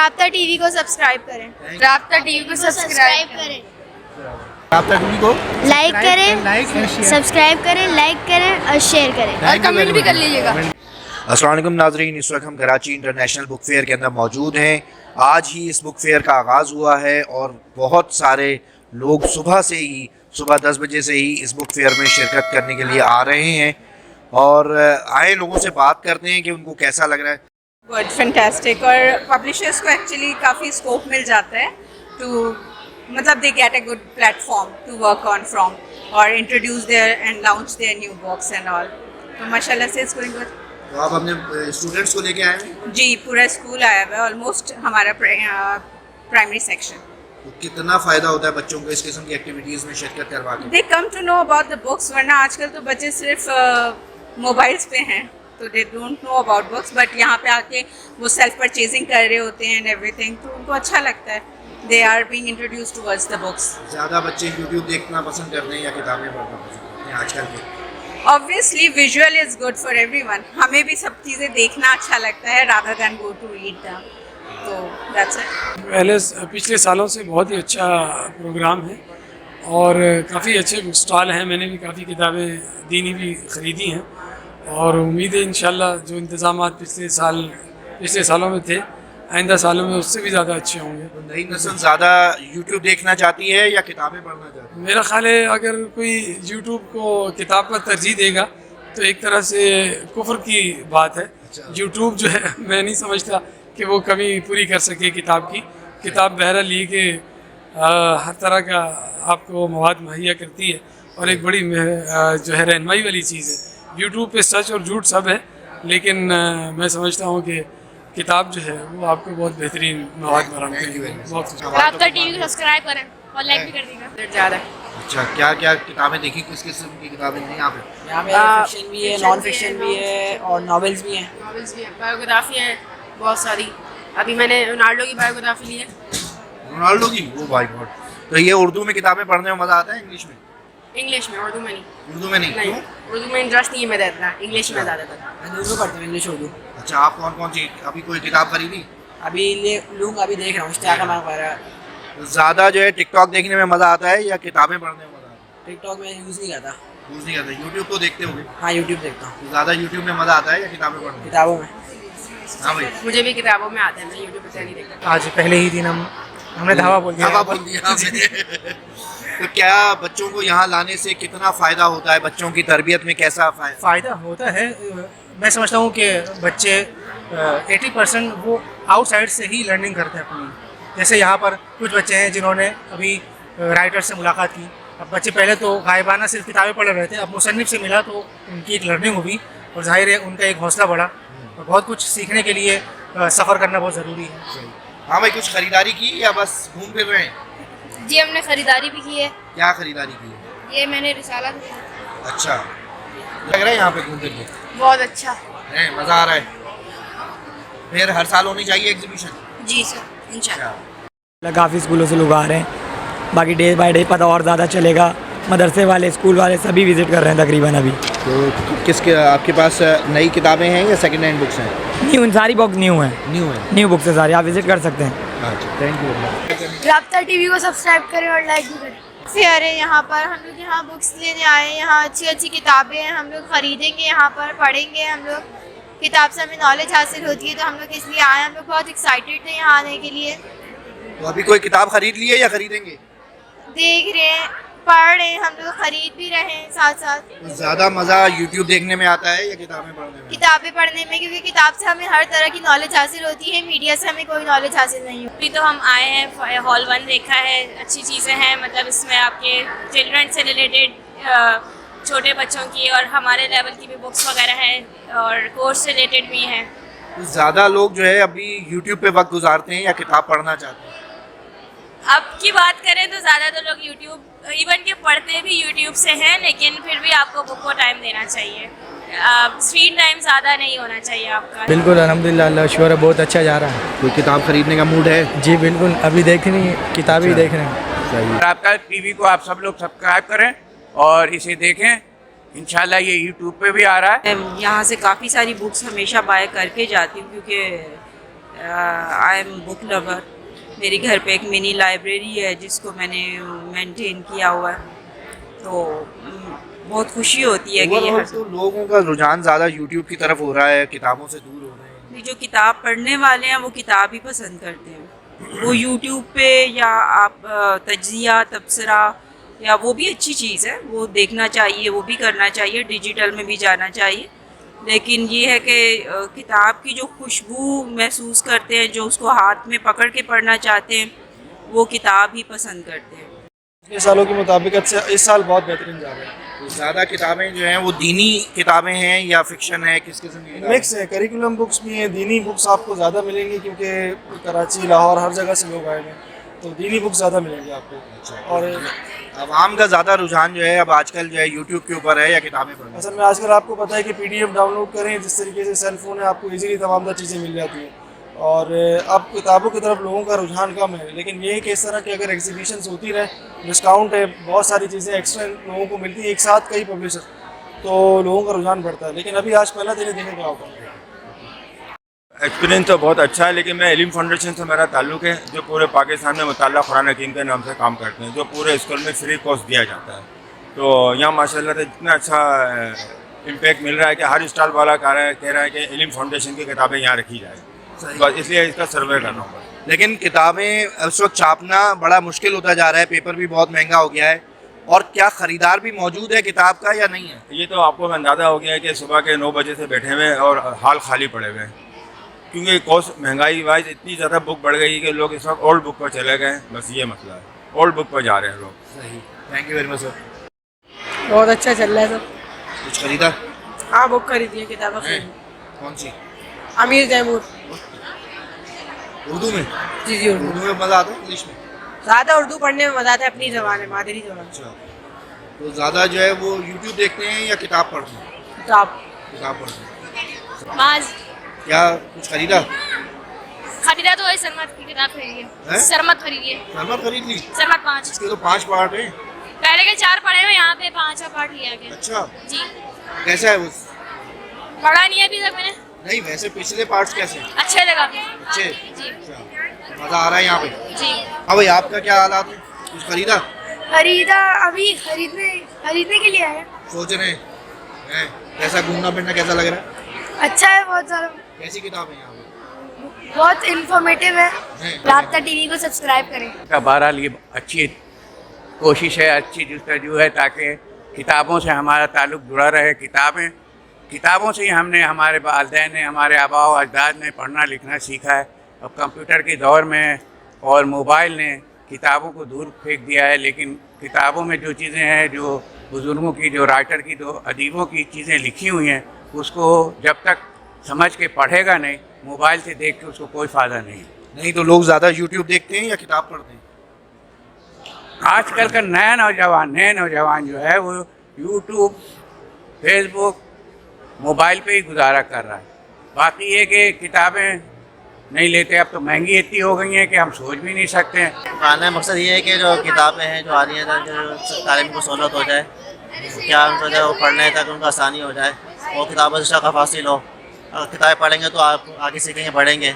राब्ता टीवी को सब्सक्राइब करें। राब्ता टीवी को सब्सक्राइब करें। राब्ता टीवी को लाइक करें, सब्सक्राइब करें, लाइक करें और शेयर करें और कमेंट भी कर लीजिएगा। अस्सलाम वालेकुम नाज़रीन, इस वक्त हम कराची इंटरनेशनल बुक फेयर के अंदर मौजूद हैं। आज ही इस बुक फेयर का आगाज़ हुआ है और बहुत सारे लोग सुबह 10 बजे से ही इस बुक फेयर में शिरकत करने के लिए आ रहे हैं और आए लोगों से बात करते हैं कि उनको कैसा लग रहा है। Good, fantastic. और पब्लिशर्स को एक्चुअली काफ़ी स्कोप मिल जाता है टू मतलब they get a good platform to work on from और introduce their and launch their new books and all. तो माशाल्लाह से इट्स गोइंग गुड। तो आप अपने स्टूडेंट्स को लेके आए हैं? जी, पूरा स्कूल आया हुआ है, ऑलमोस्ट हमारा प्राइमरी सेक्शन। तो कितना फ़ायदा होता है बच्चों को इस किस्म की एक्टिविटीज़ में शिरकत करवा के? They come to know about the books, वरना आजकल तो बच्चे सिर्फ मोबाइल्स पे हैं तो they don't know about books, but यहाँ पे आके वो सेल्फ परचेजिंग कर रहे होते हैं एंड एवरीथिंग, तो उनको अच्छा लगता है। They are being introduced towards the books. ज़्यादा बच्चे यूट्यूब देखना पसंद करते हैं या किताबें पढ़ना पसंद करते हैं आजकल के? Obviously visual is good for everyone. हमें भी सब चीज़ें देखना अच्छा लगता है rather than go to read the, तो दैट्स इट। पिछले सालों से बहुत ही अच्छा प्रोग्राम है और काफ़ी अच्छे बुक स्टॉल हैं। मैंने भी काफ़ी किताबें दीनी भी ख़रीदी हैं और उम्मीद है इंशाल्लाह जो इंतज़ामात पिछले सालों में थे आइंदा सालों में उससे भी ज़्यादा अच्छे होंगे। तो नई नस्ल ज़्यादा यूट्यूब देखना चाहती है या किताबें पढ़ना चाहती है? मेरा ख्याल है अगर कोई यूट्यूब को किताब पर तरजीह देगा तो एक तरह से कुफ्र की बात है। यूट्यूब जो है मैं नहीं समझता कि वो कभी पूरी कर सके किताब की। किताब बहरहाल ये कि हर तरह का आपको मवाद मुहैया करती है और एक बड़ी जो है रहनुमाई वाली चीज़ है। यूट्यूब पे सच और झूठ सब है, लेकिन मैं समझता हूँ कि किताब जो है वो आपको बहुत बेहतरीन मवाद फराहम करेगी। बहुत राब्ता टीवी को सब्सक्राइब करें और लाइक भी कर दीजिएगा। ज़्यादा अच्छा, क्या क्या किताबें देखी? किस किस्म की किताबें हैं यहाँ पे? यहाँ पे फिक्शन भी है, नॉन फिक्शन भी है और नॉवेल्स भी हैं। नॉवेल्स भी है, बायोग्राफी है बहुत सारी। अभी मैंने रोनाल्डो की बायोग्राफी ली है। रोनाल्डो की? वो भाई गॉड। तो ये उर्दू में किताबें पढ़ने में मज़ा आता है इंग्लिश में? इंग्लिश में, उर्दू में नहीं। उर्दू में नहीं? नहीं, उर्दू में इंटरेस्ट नहीं है मेरा इतना, इंग्लिश में ज़्यादातर। मैं दोनों पढ़ता हूँ, इंग्लिश उर्दू। अच्छा, आप कौन कौन सी अभी कोई किताब खरीदी? अभी लूँगा, अभी देख रहा हूँ इश्तियाक वगैरह। ज़्यादा जो है टिकटॉक देखने में मज़ा आता है या किताबें पढ़ने में मज़ा आता है? टिकटॉक में यूज़ नहीं करता। यूज़ नहीं करते। यूट्यूब तो देखते होंगे? हाँ, यूट्यूब देखता हूँ। तो ज़्यादा यूट्यूब में मज़ा आता है या किताबें पढ़ने में? किताबों में। हाँ भाई, मुझे भी किताबों में आता है, मैं यूट्यूब पे नहीं देखता। आज पहले ही दिन हमने धावा बोल दिया। धावा बोल दिया आपने। तो क्या बच्चों को यहाँ लाने से कितना फ़ायदा होता है? बच्चों की तरबियत में कैसा फ़ायदा होता है? मैं समझता हूँ कि बच्चे 80% वो आउटसाइड से ही लर्निंग करते हैं अपनी। जैसे यहाँ पर कुछ बच्चे हैं जिन्होंने अभी राइटर से मुलाकात की। अब बच्चे पहले तो गायबाना सिर्फ किताबें पढ़ रहे थे, अब मुसन्निफ़ से मिला तो उनकी एक लर्निंग हुई और ज़ाहिर है उनका एक हौसला बढ़ा और बहुत कुछ सीखने के लिए सफ़र करना बहुत ज़रूरी है। हाँ भाई, कुछ ख़रीदारी की या बस घूम फिर रहे हैं? जी, हमने खरीदारी भी की है। क्या खरीदारी की है? ये मैंने रिसाला खरीदा। अच्छा, लग रहा है यहाँ पे घूम फिर के? बहुत अच्छा है, मज़ा आ रहा है? फिर हर साल होनी चाहिए एग्जीबिशन? जी सर, इंशाल्लाह। काफ़ी स्कूलों से लोग आ रहे हैं, बाकी डे बाय डे पता और ज़्यादा चलेगा। मदरसे वाले, स्कूल वाले सभी विज़िट कर रहे हैं तकरीबन अभी। तो किसके आपके पास नई किताबें हैं या सेकंड हैंड बुक्स हैं? न्यू, सारी बुक्स न्यू हैं। न्यू बुक्स है सारी, आप विज़िट कर सकते हैं। अच्छा, थैंक यू। राब्ता टीवी को सब्सक्राइब करें और लाइक भी करें। फेयर है यहाँ पर, हम लोग यहाँ बुक्स लेने आए हैं। यहाँ अच्छी अच्छी किताबें हैं, हम लोग ख़रीदेंगे, यहाँ पर पढ़ेंगे। हम लोग किताब से हमें नॉलेज हासिल होती है, तो हम लोग इसलिए आए। हम लोग बहुत एक्साइटेड थे यहाँ आने के लिए। तो अभी कोई किताब खरीद ली है या खरीदेंगे? देख रहे हैं, पढ़ रहे हैं, हम लोग खरीद भी रहे हैं साथ साथ। तो ज़्यादा मज़ा यूट्यूब देखने में आता है या किताबें पढ़ने में? किताबें पढ़ने में, क्योंकि किताब से हमें हर तरह की नॉलेज हासिल होती है, मीडिया से हमें कोई नॉलेज हासिल नहीं होती। अभी तो हम आए हैं, हॉल 1 देखा है, अच्छी चीज़ें हैं। मतलब इसमें आपके चिल्ड्रन से रिलेटेड छोटे बच्चों की और हमारे लेवल की भी बुक्स वगैरह हैं और कोर्स से रिलेटेड भी हैं। तो ज़्यादा लोग जो है अभी यूट्यूब पे वक्त गुजारते हैं या किताब पढ़ना चाहते हैं? अब की बात करें तो ज़्यादातर लोग यूट्यूब, इवन के पढ़ते भी यूट्यूब से हैं, लेकिन फिर भी आपको बुक को टाइम देना चाहिए। स्क्रीन टाइम ज़्यादा नहीं होना चाहिए आपका। बिल्कुल, अल्हम्दुलिल्लाह, अल्लाह शुक्र है, बहुत अच्छा जा रहा है। कोई किताब खरीदने का मूड है? जी बिल्कुल, अभी देख रही है, किताबें ही देख रहे हैं। सही। राब्ता टीवी को आप सब लोग सब्सक्राइब करें और इसे देखें। इंशाल्लाह ये यूट्यूब पे भी आ रहा है। यहाँ से काफ़ी सारी बुक्स हमेशा बाय करके जाती हूँ, क्योंकि आई एम बुक लवर। मेरे घर पे एक मिनी लाइब्रेरी है जिसको मैंने मेंटेन किया हुआ है, तो बहुत खुशी होती है कि ये ओवरऑल तो लोगों का रुझान ज़्यादा यूट्यूब की तरफ हो रहा है, किताबों से दूर हो रहे हैं। जो किताब पढ़ने वाले हैं वो किताब ही पसंद करते हैं। वो यूट्यूब पे या आप तज्जिया तबसरा, या वो भी अच्छी चीज़ है, वो देखना चाहिए, वो भी करना चाहिए, डिजिटल में भी जाना चाहिए। लेकिन ये है कि किताब की जो खुशबू महसूस करते हैं, जो उसको हाथ में पकड़ के पढ़ना चाहते हैं, वो किताब ही पसंद करते हैं। पिछले सालों के मुताबिक इस साल बहुत बेहतरीन जा रहा है। तो ज़्यादा किताबें जो हैं वो दीनी किताबें हैं या फिक्शन है, किस किस्म की? मिक्स है, करिकुलम बुक्स भी हैं, दीनी बुक्स आपको ज़्यादा मिलेंगी क्योंकि कराची, लाहौर हर जगह से लोग आए हैं, तो दीनी बुक्स ज़्यादा मिलेंगी आपको। और आवाम का ज़्यादा रुझान जो है अब आजकल जो है यूट्यूब के ऊपर है या किताबें पढ़ना? असल में आजकल आपको पता है कि PDF डाउनलोड करें, जिस तरीके से सेल फ़ोन है आपको इजीली तमाम चीज़ें मिल जाती हैं, और अब किताबों की तरफ लोगों का रुझान कम है। लेकिन ये है कि इस तरह की अगर एग्जीबिशंस होती रहे, डिस्काउंट है, बहुत सारी चीज़ें एक्स्ट्रा लोगों को मिलती हैं एक साथ कई पब्लिशर, तो लोगों का रुझान बढ़ता है। लेकिन अभी आज पहला दिन देने का होगा। एक्सपीरियंस तो बहुत अच्छा है, लेकिन मैं इल्म फाउंडेशन से मेरा ताल्लुक़ है, जो पूरे पाकिस्तान में मुताल्ला कुरान हकीम के नाम से काम करते हैं, जो पूरे स्कूल में फ्री कोर्स दिया जाता है। तो यहाँ माशाल्लाह से इतना अच्छा इम्पैक्ट मिल रहा है कि हर स्टॉल वाला कह रहा है कि इल्म फाउंडेशन की किताबें यहाँ रखी जाए, तो इसलिए इसका सर्वे करना होगा। लेकिन किताबें उस वक्त छापना बड़ा मुश्किल होता जा रहा है, पेपर भी बहुत महंगा हो गया है, और क्या ख़रीदार भी मौजूद है किताब का या नहीं है? ये तो आपको अंदाज़ा हो गया है कि सुबह के 9 बजे से बैठे हुए और हाल खाली पड़े हुए हैं, क्योंकि कॉस्ट महंगाई वाइज इतनी ज़्यादा बुक बढ़ गई है कि लोग इस वक्त ओल्ड बुक पर चले गए। बस ये मसला है, ओल्ड बुक पर जा रहे हैं लोग। सही, thank you very much sir. बहुत अच्छा चल रहा है सर। कुछ खरीदा? हाँ, बुक खरीदी है, किताबें खरीदी। कौन सी? अमीर तैमूर। उर्दू में? जी उर्दू। उर्दू में मज़ा आता है, इंग्लिश में? ज़्यादा उर्दू पढ़ने में मज़ा आता है, अपनी ज़बान है, मादरी ज़बान। अच्छा, तो ज़्यादा जो है वो यूट्यूब देखते हैं या किताब पढ़ते हैं? किताब पढ़ते हैं। माज क्या कुछ खरीदा? खरीदा तो है, सरमत की किताब खरीदी हैं? है, सरमत खरीदी है, सरमत खरीद ली? सरमत 5। इसके तो 5 पार्ट हैं। पहले के 4 पढ़े हुए, यहाँ पे 5 पार्ट लिया गया। अच्छा, जी, कैसा है वो? पढ़ा नहीं है अभी तक मैंने। नहीं, वैसे पिछले पार्ट्स कैसे हैं? अच्छे लगा। अच्छे? जी अच्छा, मज़ा आ रहा है यहाँ पे? जी। हाँ भाई, आपका क्या हालात है? कुछ खरीदा? खरीदा, अभी खरीदने के लिए आया। सोच रहे हैं? कैसा घूमना फिरना कैसा लग रहा है? अच्छा है, बहुत ज़्यादा, कैसी किताब है यहाँ पे? बहुत इन्फॉर्मेटिव है। राब्ता टीवी को सब्सक्राइब करें। बहरहाल ये अच्छी कोशिश है, अच्छी जस्तजू है, ताकि किताबों से हमारा ताल्लुक़ जुड़ा रहे। किताबों से ही हमने, हमारे वालिदैन ने, हमारे आबा व अजदाद ने पढ़ना लिखना सीखा है। अब कंप्यूटर के दौर में और मोबाइल ने किताबों को दूर फेंक दिया है, लेकिन किताबों में जो चीज़ें हैं, जो बुज़ुर्गों की, जो राइटर की, जो अदीबों की चीज़ें लिखी हुई हैं, उसको जब तक समझ के पढ़ेगा नहीं, मोबाइल से देख के उसको कोई फ़ायदा नहीं। नहीं तो लोग ज़्यादा यूट्यूब देखते हैं या किताब पढ़ते हैं? आजकल का नए नौजवान जो है वो यूट्यूब, फेसबुक, मोबाइल पे ही गुजारा कर रहा है। बाकी ये कि किताबें नहीं लेते, अब तो महंगी इतनी हो गई हैं कि हम सोच भी नहीं सकते हैं। कहने का मकसद ये है कि जो किताबें हैं जो आ रही हैं, जो तालीम को सहूलत हो जाए, क्या उनको जो है वो पढ़ने तक उनको आसानी हो जाए, वो किताबों से शगफ हासिल हो। अगर किताबें पढ़ेंगे तो आप आगे सीखेंगे, बढ़ेंगे।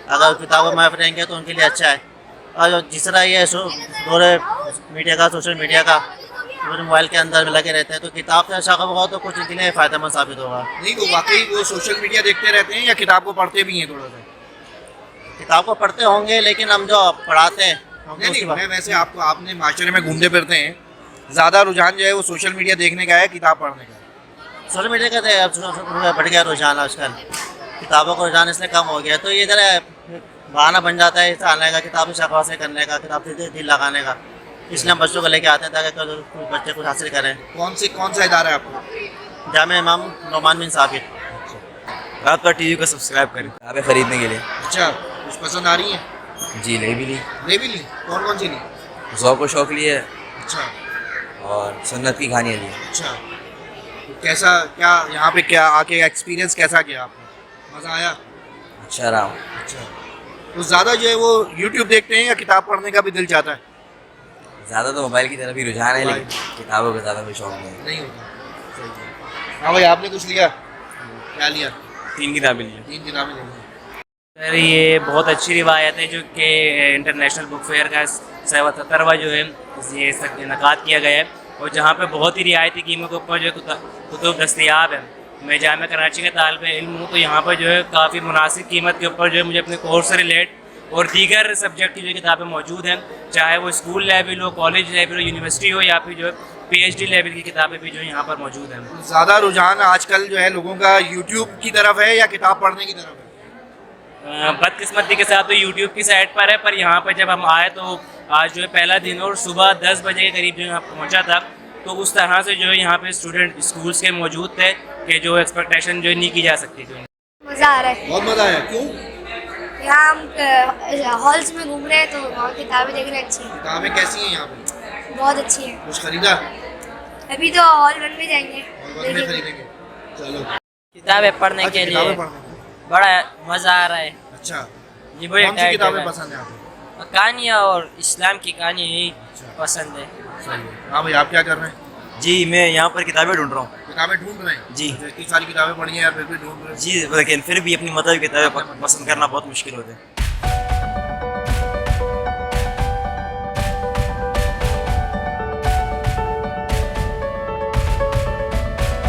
अगर किताबों में रहेंगे तो उनके लिए अच्छा है। और जिस तरह ये दौरे मीडिया का, सोशल मीडिया का, मोबाइल के अंदर में लगे रहते हैं, तो किताब से अच्छा होगा तो कुछ इनके लिए फ़ायदेमंद साबित होगा। नहीं तो वाकई वो सोशल मीडिया देखते रहते हैं या किताब को पढ़ते भी हैं? थोड़ा सा किताब को पढ़ते होंगे, लेकिन हम जो पढ़ाते हैं नहीं, मैं वैसे आपको, आपने माशरे में घूमते फिरते हैं, ज़्यादा रुझान जो है वो सोशल मीडिया देखने का है, किताब पढ़ने का? सोशल मीडिया का बढ़ गया रुझान आजकल, किताबों का रुझान इसलिए कम हो गया, तो ये इधर बहाना बन जाता है इसे आने का, किताब से हासिल करने का, किताब से दिल लगाने का। इसलिए हम बच्चों को लेके आते हैं ताकि बच्चे कुछ हासिल करें। कौन सा इदारा है आपको? जामे इमाम नोमान बिन साबित। राब्ता टीवी को सब्सक्राइब करें किताबें खरीदने के लिए। अच्छा, कुछ पसंद आ रही है? जी, ले भी ली। कौन सी ली? ज़ौक़ व शौक़ लिए। अच्छा, और सुन्नत की कहानियाँ ली। अच्छा, तो कैसा, क्या यहाँ पे क्या आके एक्सपीरियंस कैसा किया आपने? मज़ा आया? अच्छा रहा। अच्छा, तो ज़्यादा जो है वो यूट्यूब देखते हैं या किताब पढ़ने का भी दिल चाहता है? ज़्यादा तो मोबाइल की तरफ ही रुझान है, लेकिन किताबों का ज़्यादा कोई शौक़ नहीं होता। हाँ भाई, आपने कुछ लिया? क्या लिया? 3 किताबें ली। 3 किताबें ली। सर ये बहुत अच्छी रिवायत है जो कि इंटरनेशनल बुक फेयर का 77वां जो है ये इनकाद किया गया है, और जहाँ पे बहुत ही रियायती कीमतों पर जो कुतुब दस्तयाब है। मैं जामिया कराची का तालिब इल्म हूँ, तो यहाँ पर जो है काफ़ी मुनासिब कीमत के ऊपर जो है मुझे अपने कोर्स से रिलेट और दीगर सब्जेक्ट की जो किताबें मौजूद हैं, चाहे वो स्कूल लेवल हो, कॉलेज लेवल हो, यूनिवर्सिटी हो, या फिर जो है PhD लेवल की किताबें भी जो है यहाँ पर मौजूद हैं। ज़्यादा रुझान आजकल जो है लोगों का यूट्यूब की तरफ है या किताब पढ़ने की तरफ है? बदकिस्मती के साथ तो यूट्यूब की साइड पर है, पर यहाँ पर जब हम आए तो आज जो है पहला दिन और सुबह 10 बजे के करीब जो यहाँ पहुँचा था, तो उस तरह से जो है यहाँ पे स्टूडेंट स्कूल्स के मौजूद थे कि जो एक्सपेक्टेशन जो नहीं की जा सकती थी। मज़ा आ रहा है, बहुत मज़ा आया। क्यों? यहाँ हम हॉल्स में घूम रहे हैं तो वहाँ किताबें देख रहे हैं, अच्छी हैं। किताबें कैसी हैं यहाँ पे? बहुत अच्छी हैं। कुछ खरीदा? अभी तो हॉल 1 में जाएंगे, खरीदेंगे। चलो किताबें पढ़ने के लिए बड़ा मज़ा आ रहा है। अच्छा, जी बड़ी कौन सी किताबें पसंद है आपको? कहानियाँ और इस्लाम की कहानी यही पसंद है। हाँ भाई, आप क्या कर रहे हैं? जी मैं यहाँ पर किताबें ढूंढ रहा हूँ। किताबें ढूंढ रहे हैं? जी। इतनी सारी किताबें पढ़ी हैं यार, फिर भी ढूंढ रहे हैं। जी लेकिन फिर भी अपनी मतलब की किताबें पसंद करना बहुत मुश्किल होता है।